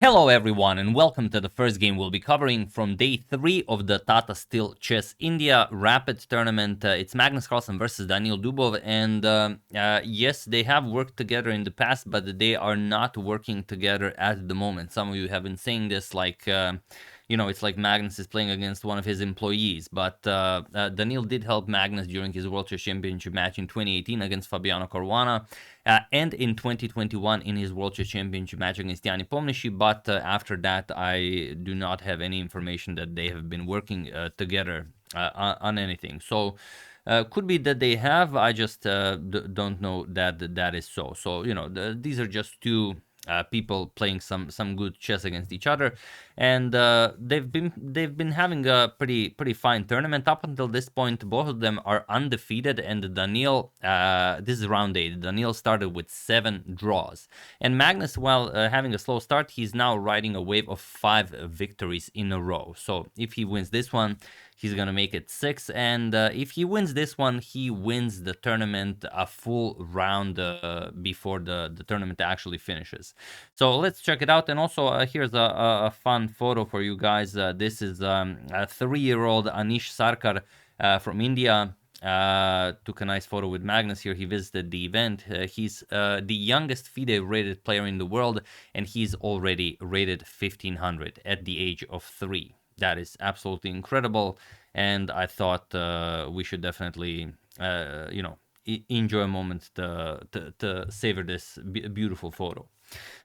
Hello everyone and welcome to the first game we'll be covering from day 3 of the Tata Still Chess India Rapid Tournament. It's Magnus Carlsen versus Daniil Dubov, and yes, they have worked together in the past, but they are not working together at the moment. Some of you have been saying this, like, it's like Magnus is playing against one of his employees, but Daniil did help Magnus during his World Chess Championship match in 2018 against Fabiano Caruana, and in 2021 in his World Chess Championship match against Yanni Pomnishi, but after that I do not have any information that they have been working together on anything. So could be that they have, I just don't know that that is so. So, these are just two people playing some good chess against each other, and they've been having a pretty fine tournament up until this point. Both of them are undefeated, and Daniil, this is round 8. Daniil started with 7 draws, and Magnus, while having a slow start, he's now riding a wave of 5 victories in a row. So if he wins this one, he's gonna make it 6, and if he wins this one, he wins the tournament a full round before the tournament actually finishes. So let's check it out. And also, here's a fun photo for you guys. This is a 3-year-old Anish Sarkar from India. Took a nice photo with Magnus here. He visited the event. He's the youngest FIDE rated player in the world, and he's already rated 1500 at the age of 3. That is absolutely incredible, and I thought we should definitely, enjoy a moment to savor this beautiful photo.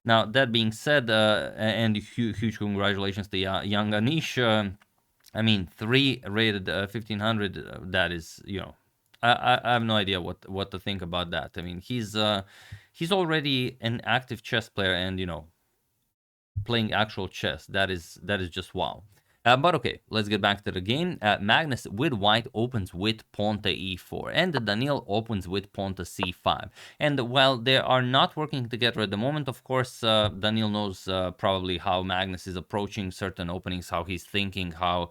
Now, that being said, and huge congratulations to young Anish. I mean, 3 rated 1500. That is, I have no idea what to think about that. I mean, he's already an active chess player, and playing actual chess. That is just wow. But okay, let's get back to the game. Magnus with white opens with pawn to e4, and Daniil opens with pawn to c5. And while they are not working together at the moment, of course, Daniil knows probably how Magnus is approaching certain openings, how he's thinking, how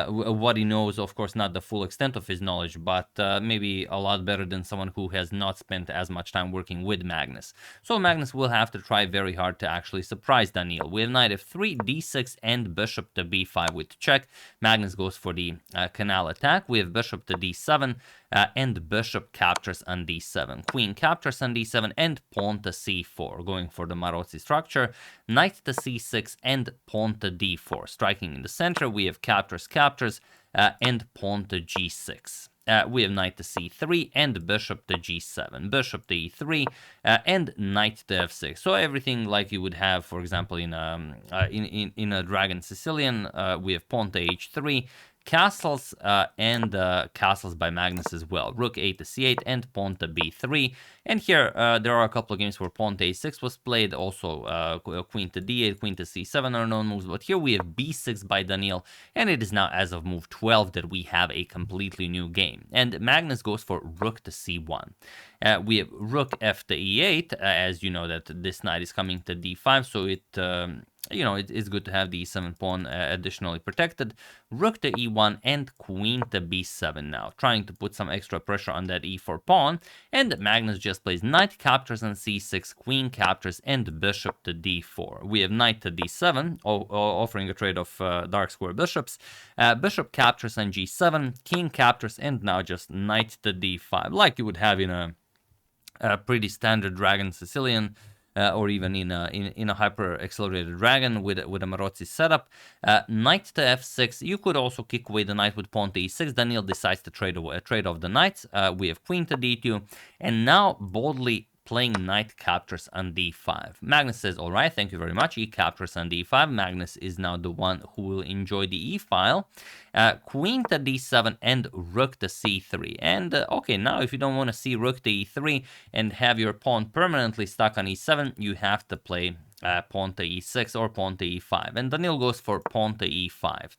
what he knows. Of course, not the full extent of his knowledge, but maybe a lot better than someone who has not spent as much time working with Magnus. So Magnus will have to try very hard to actually surprise Daniil. We have knight f3, d6, and bishop to b5 with check. Magnus goes for the canal attack. We have bishop to d7, and bishop captures on d7. Queen captures on d7, and pawn to c4, going for the Marozzi structure. Knight to c6, and pawn to d4. Striking in the center, we have captures, and pawn to g6. We have knight to c3 and bishop to g7, bishop to e3, and knight to f6. So everything like you would have, for example, in a Dragon Sicilian. We have pawn to h3, castles, and castles by Magnus as well. Rook a to c8 and pawn to b3. And here there are a couple of games where pawn to a6 was played. Also queen to d8, queen to c7 are known moves. But here we have b6 by Daniil, and it is now as of move 12 that we have a completely new game. And Magnus goes for rook to c1. We have rook f to e8, as you know that this knight is coming to d5, so it's good to have the e7 pawn additionally protected. Rook to e1 and queen to b7 now, trying to put some extra pressure on that e4 pawn. And Magnus just plays knight captures on c6, queen captures, and bishop to d4. We have knight to d7, offering a trade of dark square bishops. Bishop captures on g7, king captures, and now just knight to d5, like you would have in a pretty standard Dragon Sicilian, or even in a hyper accelerated dragon with a Marozzi setup. Knight to f6. You could also kick away the knight with pawn to e6. Daniil decides to trade off the knights. We have queen to d2, and now boldly playing knight captures on d5. Magnus says, all right, thank you very much. He captures on d5. Magnus is now the one who will enjoy the e-file. Queen to d7 and rook to c3. And okay, now if you don't want to see rook to e3 and have your pawn permanently stuck on e7, you have to play pawn to e6 or pawn to e5. And Daniil goes for pawn to e5.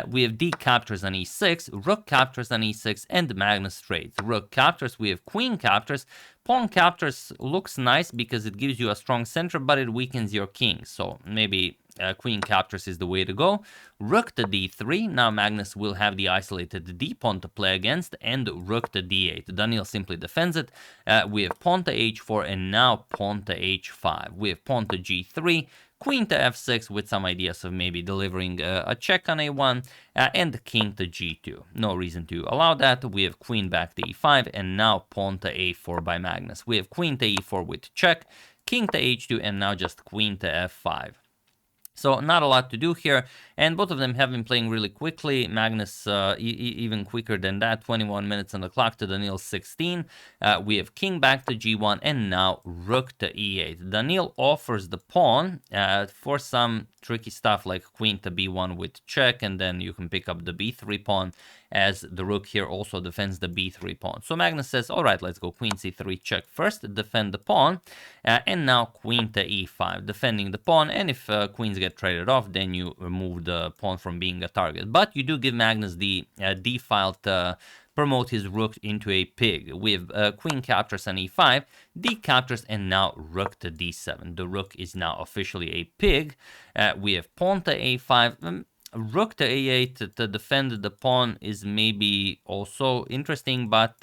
We have d captures on e6, rook captures on e6, and Magnus trades. Rook captures, we have queen captures. Pawn captures looks nice because it gives you a strong center, but it weakens your king. So maybe queen captures is the way to go. Rook to d3. Now Magnus will have the isolated d pawn to play against, and rook to d8. Daniil simply defends it. We have pawn to h4, and now pawn to h5. We have pawn to g3, queen to f6 with some ideas of maybe delivering a check on a1, and king to g2. No reason to allow that. We have queen back to e5, and now pawn to a4 by Magnus. We have queen to e4 with check, king to h2, and now just queen to f5. So not a lot to do here, and both of them have been playing really quickly. Magnus even quicker than that, 21 minutes on the clock to Daniil 16. We have king back to g1, and now rook to e8. Daniil offers the pawn for some tricky stuff like queen to b1 with check, and then you can pick up the b3 pawn, as the rook here also defends the b3 pawn. So Magnus says, all right, let's go queen c3 check first, defend the pawn, and now queen to e5, defending the pawn, and if queens get traded off, then you remove the pawn from being a target. But you do give Magnus the d file to promote his rook into a pig. We have queen captures on e5, d captures, and now rook to d7. The rook is now officially a pig. We have pawn to a5. Rook to a8 to defend the pawn is maybe also interesting, but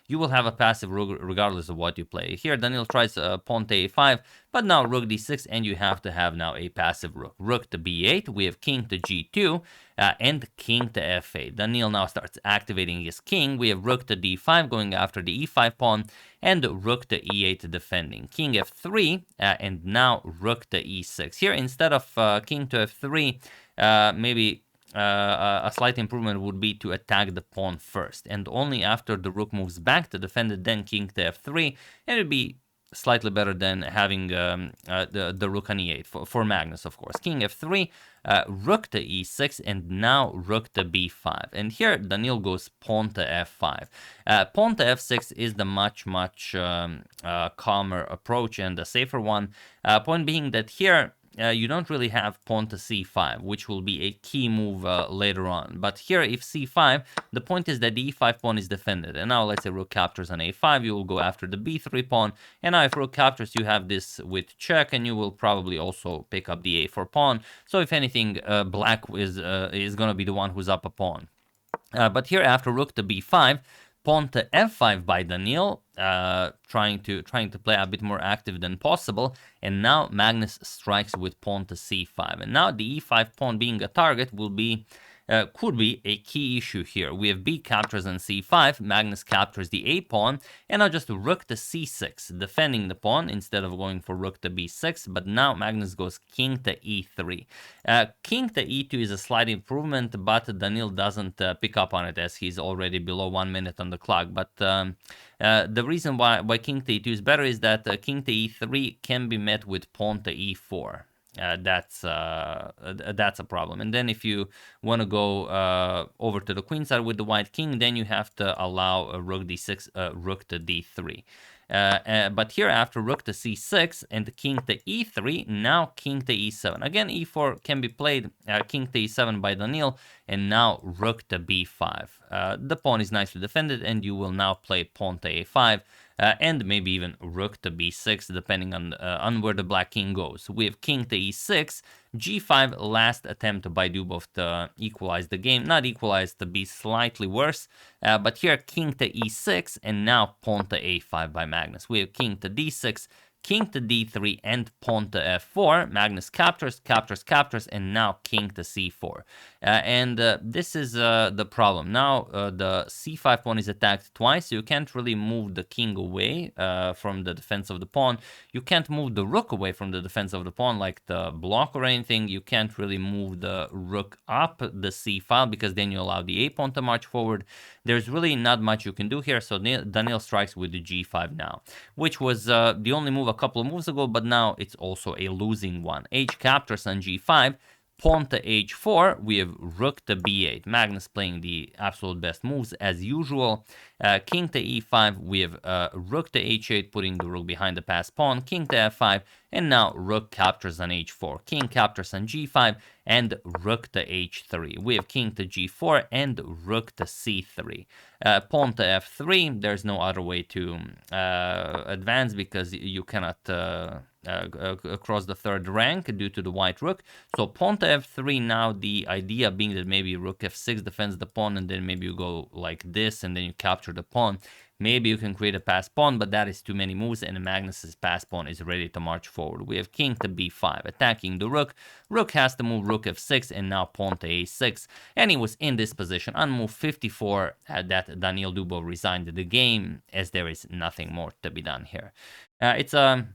you will have a passive rook regardless of what you play. Here, Daniil tries pawn to a5, but now rook d6, and you have to have now a passive rook. Rook to b8, we have king to g2, and king to f8. Daniil now starts activating his king. We have rook to d5 going after the e5 pawn, and rook to e8 defending. King f3, and now rook to e6. Here, instead of king to f3, maybe a slight improvement would be to attack the pawn first, and only after the rook moves back to defend it, then king to f3, and it would be slightly better than having the rook on e8 for Magnus, of course. King f3, rook to e6, and now rook to b5. And here Daniil goes pawn to f5. Pawn to f6 is the much calmer approach and the safer one. Point being that here you don't really have pawn to c5, which will be a key move later on. But here, if c5, the point is that the e5 pawn is defended. And now, let's say rook captures on a5, you will go after the b3 pawn. And now, if rook captures, you have this with check, and you will probably also pick up the a4 pawn. So, if anything, black is going to be the one who's up a pawn. But here, after rook to b5, pawn to f5 by Daniil, trying to play a bit more active than possible, and now Magnus strikes with pawn to c5, and now the e5 pawn being a target will be could be a key issue here. We have b captures on c5, Magnus captures the a pawn, and now just rook to c6, defending the pawn instead of going for rook to b6, but now Magnus goes king to e3. King to e2 is a slight improvement, but Daniil doesn't pick up on it as he's already below 1 minute on the clock. But the reason why king to e2 is better is that king to e3 can be met with pawn to e4. That's a problem. And then if you want to go over to the queen side with the white king, then you have to allow a rook d6, rook to d3. But here, after rook to c6 and king to e3, now king to e7. Again, e4 can be played, king to e7 by Daniil, and now rook to b5. The pawn is nicely defended, and you will now play pawn to a5. And maybe even rook to b6, depending on where the black king goes. We have king to e6, g5, last attempt by Dubov to equalize the game. Not equalize, to be slightly worse. But here, king to e6, and now pawn to a5 by Magnus. We have king to d6, king to d3, and pawn to f4. Magnus captures, and now king to c4. And this is the problem. Now the c5 pawn is attacked twice. You can't really move the king away from the defense of the pawn. You can't move the rook away from the defense of the pawn like the block or anything. You can't really move the rook up the c file because then you allow the a pawn to march forward. There's really not much you can do here. So Daniil strikes with the g5 now, which was the only move a couple of moves ago, but now it's also a losing one. H captures on g5. Pawn to h4, we have rook to b8. Magnus playing the absolute best moves as usual. King to e5, we have rook to h8, putting the rook behind the passed pawn. King to f5, and now rook captures on h4. King captures on g5, and rook to h3. We have king to g4 and rook to c3. Pawn to f3, there's no other way to advance because you cannot across the third rank due to the white rook. So pawn to f3, now the idea being that maybe rook f6 defends the pawn, and then maybe you go like this and then you capture the pawn. Maybe you can create a pass pawn, but that is too many moves, and Magnus's pass pawn is ready to march forward. We have king to b5, attacking the rook. Rook has to move rook f6, and now pawn to a6. And he was in this position on move 54 that Daniil Dubov resigned the game, as there is nothing more to be done here. It's a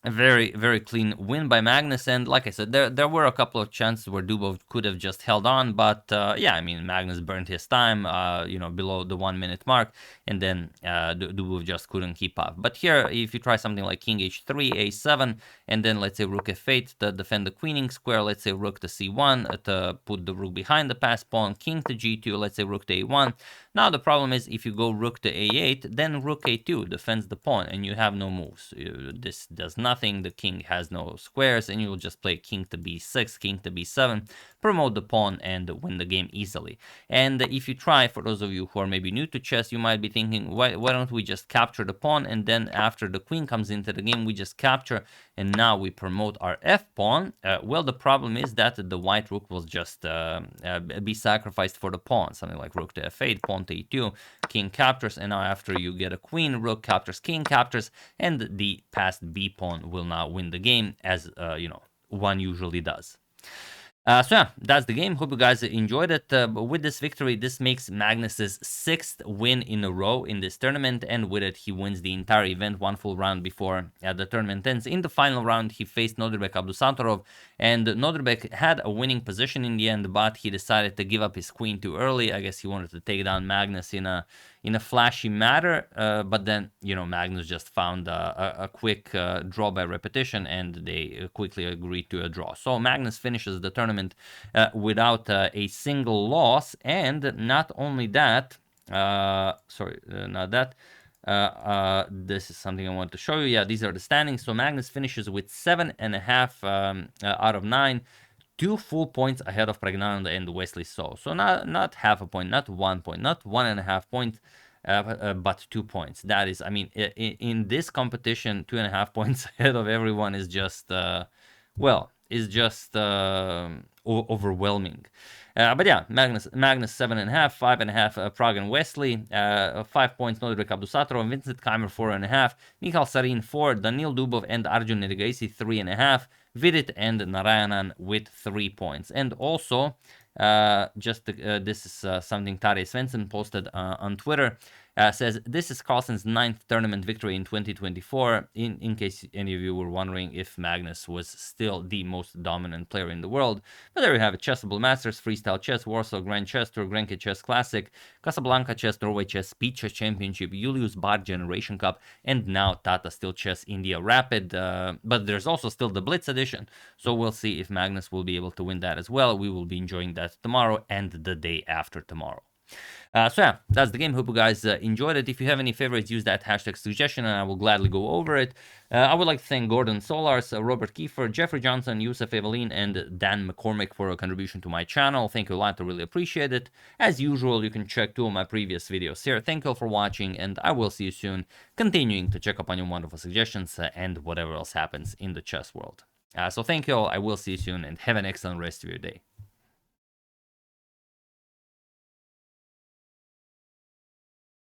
very, very clean win by Magnus, and like I said, there were a couple of chances where Dubov could have just held on, but yeah, I mean, Magnus burned his time, below the 1 minute mark, and then Dubov just couldn't keep up. But here, if you try something like king h3, a7, and then let's say rook f8 to defend the queening square, let's say rook to c1 to put the rook behind the pass pawn, king to g2, let's say rook to a1. Now the problem is if you go rook to a8, then rook a2 defends the pawn, and you have no moves. This does nothing, the king has no squares, and you will just play king to b6, king to b7, promote the pawn, and win the game easily. And if you try, for those of you who are maybe new to chess, you might be thinking, why don't we just capture the pawn, and then after the queen comes into the game, we just capture, and now we promote our f-pawn. Well, the problem is that the white rook will just be sacrificed for the pawn, something like rook to f8, pawn to e2, king captures, and now after you get a queen, rook captures, king captures, and the passed b pawn will now win the game, as one usually does. So yeah, that's the game. Hope you guys enjoyed it. But with this victory, this makes Magnus's 6th win in a row in this tournament, and with it, he wins the entire event one full round before the tournament ends. In the final round, he faced Nodirbek Abdusattorov, and Nodirbek had a winning position in the end, but he decided to give up his queen too early. I guess he wanted to take down Magnus in a flashy manner, but then Magnus just found a quick draw by repetition, and they quickly agreed to a draw. So Magnus finishes the tournament without a single loss, and not only that, this is something I want to show you. Yeah, these are the standings. So Magnus finishes with 7.5 out of 9. 2 full points ahead of Pragnananda and Wesley So. So not half a point, not 1 point, not 1.5 points, but 2 points. That is, I mean, in this competition, 2.5 points ahead of everyone is just, overwhelming. But yeah, Magnus 7.5, 5.5 Prague and Wesley, 5 points Nodirbek Abdusattorov, Vincent Keimer 4.5, Michal Sarin 4, Daniil Dubov and Arjun Nergaisi 3.5, Vidit and Narayanan with 3 points. And also, this is something Tari Svensson posted on Twitter. Says this is Carlsen's 9th tournament victory in 2024. In case any of you were wondering if Magnus was still the most dominant player in the world. But there you have it: Chessable Masters, Freestyle Chess, Warsaw Grand Chess Tour, Grenke Chess Classic, Casablanca Chess, Norway Chess, Speed Chess Championship, Julius Baar Generation Cup, and now Tata Still Chess India Rapid. But there's also still the Blitz edition, so we'll see if Magnus will be able to win that as well. We will be enjoying that tomorrow and the day after tomorrow. So yeah, that's the game. Hope you guys enjoyed it. If you have any favorites, use that hashtag suggestion and I will gladly go over it. I would like to thank Gordon Solars, Robert Kiefer, Jeffrey Johnson, Yusuf Evelyn, and Dan McCormick for a contribution to my channel. Thank you a lot. I really appreciate it. As usual, you can check 2 of my previous videos here. Thank you all for watching, and I will see you soon, continuing to check up on your wonderful suggestions and whatever else happens in the chess world. So thank you all. I will see you soon, and have an excellent rest of your day.